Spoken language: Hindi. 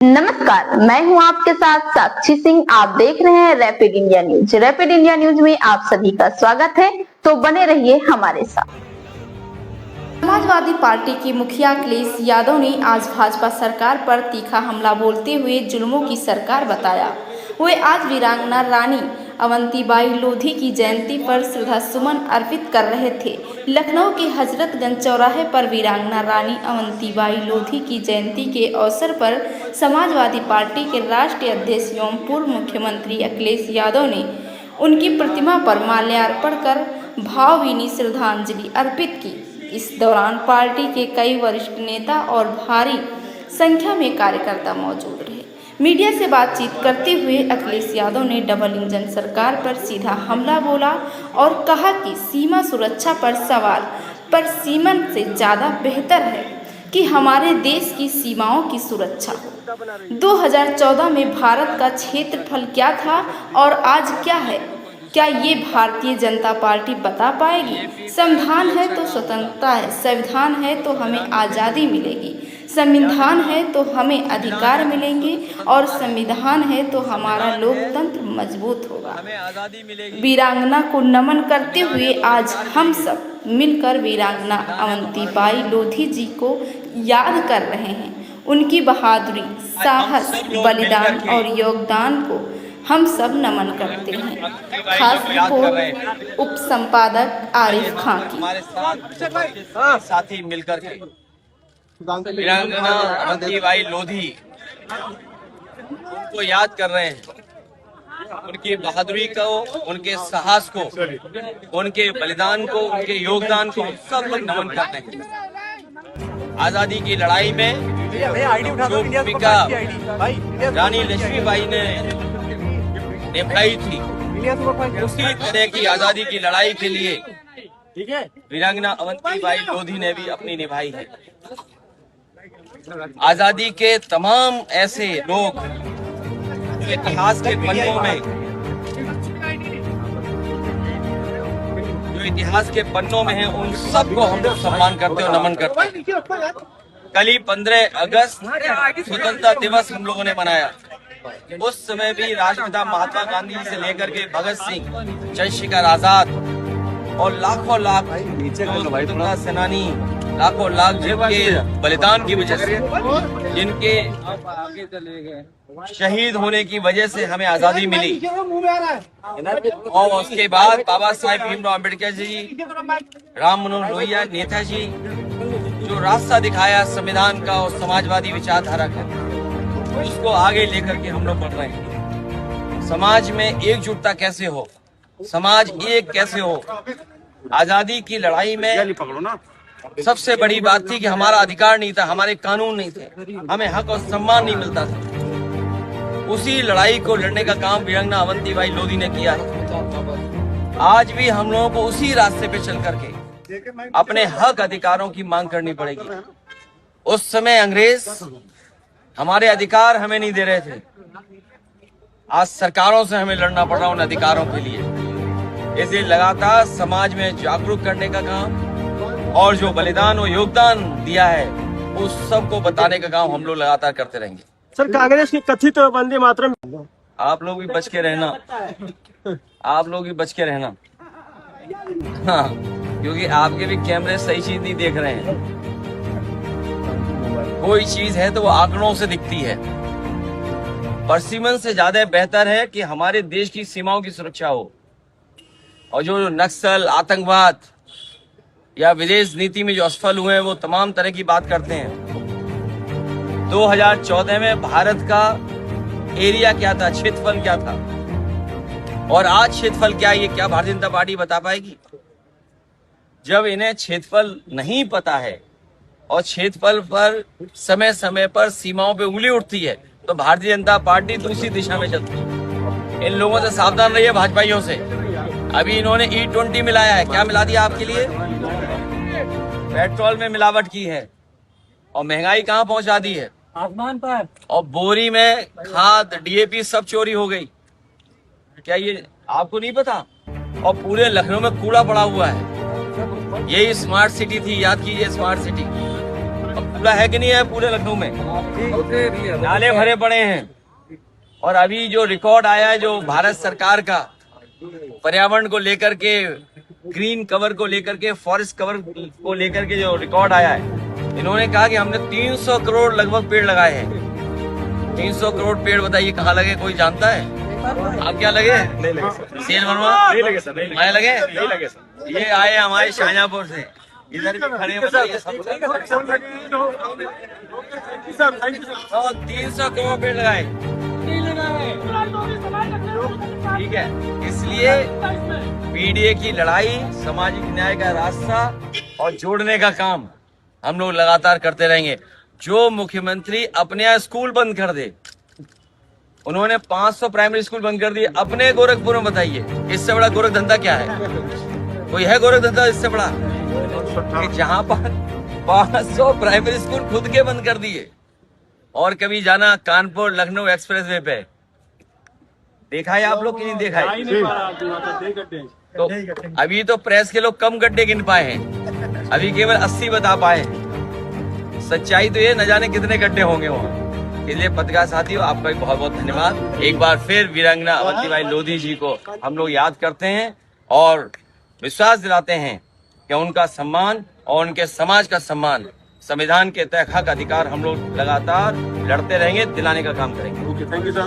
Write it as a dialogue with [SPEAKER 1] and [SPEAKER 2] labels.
[SPEAKER 1] नमस्कार, मैं हूं आपके साथ साक्षी सिंह। आप देख रहे हैं rapid India news. Rapid India news में आप सभी का स्वागत है, तो बने रहिए हमारे साथ।
[SPEAKER 2] समाजवादी पार्टी के मुखिया अखिलेश यादव ने आज भाजपा सरकार पर तीखा हमला बोलते हुए जुल्मों की सरकार बताया। वे आज वीरांगना रानी अवंतीबाई लोधी की जयंती पर श्रद्धा सुमन अर्पित कर रहे थे। लखनऊ के हजरतगंज चौराहे पर वीरांगना रानी अवंतीबाई लोधी की जयंती के अवसर पर समाजवादी पार्टी के राष्ट्रीय अध्यक्ष एवं पूर्व मुख्यमंत्री अखिलेश यादव ने उनकी प्रतिमा पर माल्यार्पण कर भावभीनी श्रद्धांजलि अर्पित की। इस दौरान पार्टी के कई वरिष्ठ नेता और भारी संख्या में कार्यकर्ता मौजूद रहे। मीडिया से बातचीत करते हुए अखिलेश यादव ने डबल इंजन सरकार पर सीधा हमला बोला और कहा कि सीमा सुरक्षा पर सवाल पर सीमन से ज़्यादा बेहतर है कि हमारे देश की सीमाओं की सुरक्षा हो। 2014 में भारत का क्षेत्रफल क्या था और आज क्या है, क्या ये भारतीय जनता पार्टी बता पाएगी? संविधान है तो स्वतंत्रता है, संविधान है तो हमें आज़ादी मिलेगी, संविधान है तो हमें अधिकार मिलेंगे और संविधान है तो हमारा लोकतंत्र मजबूत होगा। वीरांगना को नमन करते हुए आज हम सब मिलकर वीरांगना अवंतीबाई लोधी जी को याद कर रहे हैं। उनकी बहादुरी, साहस, बलिदान और योगदान को हम सब नमन करते हैं। खास रिपोर्ट उप संपादक आरिफ खां की।
[SPEAKER 3] हमारे साथी मिलकर के वीरांगना अवंतीबाई लोधी उनको याद कर रहे हैं। उनकी बहादुरी को, उनके साहस को, उनके बलिदान को, उनके योगदान को सब लोग नमन करते हैं। आजादी की लड़ाई में जो भूमिका रानी लक्ष्मीबाई ने निभाई थी, उसी तरह की आजादी की लड़ाई के लिए वीरांगना अवंतीबाई लोधी ने भी अपनी निभाई है। आजादी के तमाम ऐसे लोग जो इतिहास के पन्नों में हैं, उन सबको हम लोग सम्मान करते और नमन करते हैं। कल ही 15 अगस्त स्वतंत्रता दिवस हम लोगों ने मनाया। उस समय भी राष्ट्रपिता महात्मा गांधी से लेकर के भगत सिंह, चंद्रशेखर आजाद और लाखों लाख स्वतंत्रता सेनानी, लाखों लाख जिनके बलिदान की वजह से, जिनके शहीद होने की वजह से हमें आजादी मिली। और उसके बाद बाबा साहेब भीमराव अम्बेडकर जी, राम मनोहर लोहिया, नेताजी जो रास्ता दिखाया संविधान का और समाजवादी विचारधारा का, उसको आगे लेकर के हम लोग बढ़ रहे हैं। समाज में एकजुटता कैसे हो, समाज एक कैसे हो। आजादी की लड़ाई में सबसे बड़ी बात थी कि हमारा अधिकार नहीं था, हमारे कानून नहीं थे, हमें हक और सम्मान नहीं मिलता था। उसी लड़ाई को लड़ने का काम वीरांगना अवंतीबाई लोधी ने किया है। आज भी हम लोगों को उसी रास्ते पे चल करके अपने हक अधिकारों की मांग करनी पड़ेगी। उस समय अंग्रेज हमारे अधिकार हमें नहीं दे रहे थे, आज सरकारों से हमें लड़ना पड़ रहा उन अधिकारों के लिए। इसलिए लगातार समाज में जागरूक करने का काम और जो बलिदान और योगदान दिया है उस सब को बताने का काम हम लोग लगातार करते रहेंगे।
[SPEAKER 4] सर, कांग्रेस की कथित वंदे मातरम,
[SPEAKER 3] आप लोग भी बच के रहना, आप लोग भी बच के रहना। हाँ, क्योंकि आपके भी कैमरे सही चीज नहीं देख रहे हैं। कोई चीज है तो वो आंकड़ों से दिखती है। परसीमन से ज्यादा बेहतर है कि हमारे देश की सीमाओं की सुरक्षा हो। और जो नक्सल, आतंकवाद या विदेश नीति में जो असफल हुए हैं, वो तमाम तरह की बात करते हैं। 2014 में भारत का एरिया क्या था, क्षेत्रफल क्या था, और आज क्षेत्रफल क्या है, ये क्या भारतीय जनता पार्टी बता पाएगी? जब इन्हें क्षेत्रफल नहीं पता है और क्षेत्रफल पर समय समय पर सीमाओं पे उंगली उठती है, तो भारतीय जनता पार्टी दूसरी दिशा में चलती है। इन लोगों से सावधान रहिए, भाजपाइयों से। अभी इन्होंने E20 मिलाया है, क्या मिला दिया आपके लिए? पेट्रोल में मिलावट की है और महंगाई कहाँ पहुंचा दी है? आसमान पर। और बोरी में खाद, DAP सब चोरी हो गई। क्या ये आपको नहीं पता? और पूरे लखनऊ में कूड़ा पड़ा हुआ है। यही स्मार्ट सिटी थी, याद कीजिए स्मार्ट सिटी। अब पूरा है कि नहीं है पूरे लखनऊ में? नाले भरे पड़े हैं। और अभी जो रिकॉर्ड आया है जो भारत सरकार का पर्यावरण को लेकर के, ग्रीन कवर को लेकर के, फॉरेस्ट कवर को लेकर के जो रिकॉर्ड आया है, इन्होंने कहा कि हमने 300 करोड़ लगभग पेड़ लगाए हैं। 300 करोड़ पेड़ बताइए कहाँ लगे, कोई जानता है? आप क्या लगे?
[SPEAKER 4] नहीं लगे सर,
[SPEAKER 3] सेल बनवा
[SPEAKER 4] नहीं लगे सर,
[SPEAKER 3] मैं लगे?
[SPEAKER 4] नहीं लगे सर।
[SPEAKER 3] ये आए हमारे शाहजहांपुर से, इधर भी खड़े हैं, बताइए सब।
[SPEAKER 4] Sir thank you sir.
[SPEAKER 3] और 300 करोड़ पेड़ लगाए, ठीक है। इसलिए पीडीए की लड़ाई, सामाजिक न्याय का रास्ता और जोड़ने का काम हम लोग लगातार करते रहेंगे। जो मुख्यमंत्री अपने यहाँ स्कूल बंद कर दे, उन्होंने 500 प्राइमरी स्कूल बंद कर दिए अपने गोरखपुर में, बताइए इससे बड़ा गोरख धंधा क्या है? कोई है गोरख धंधा इससे बड़ा? कि जहां पर 500 प्राइमरी स्कूल खुद के बंद कर दिए। और कभी जाना कानपुर लखनऊ एक्सप्रेसवे पे, देखा है आप लोग कि नहीं देखा है? तो अभी तो प्रेस के लोग कम गड्ढे गिन पाए हैं, अभी केवल 80 बता पाए हैं। सच्चाई तो ये न जाने कितने गड्ढे होंगे वहाँ। इसलिए पत्रकार साथियों, आपका भी बहुत बहुत धन्यवाद। एक बार फिर वीरांगना अवंतीबाई लोधी जी को हम लोग याद करते हैं और विश्वास दिलाते हैं कि उनका सम्मान और उनके समाज का सम्मान, संविधान के तहत हक अधिकार हम लोग लगातार लड़ते रहेंगे, दिलाने का काम करेंगे।
[SPEAKER 4] Okay, thank you sir.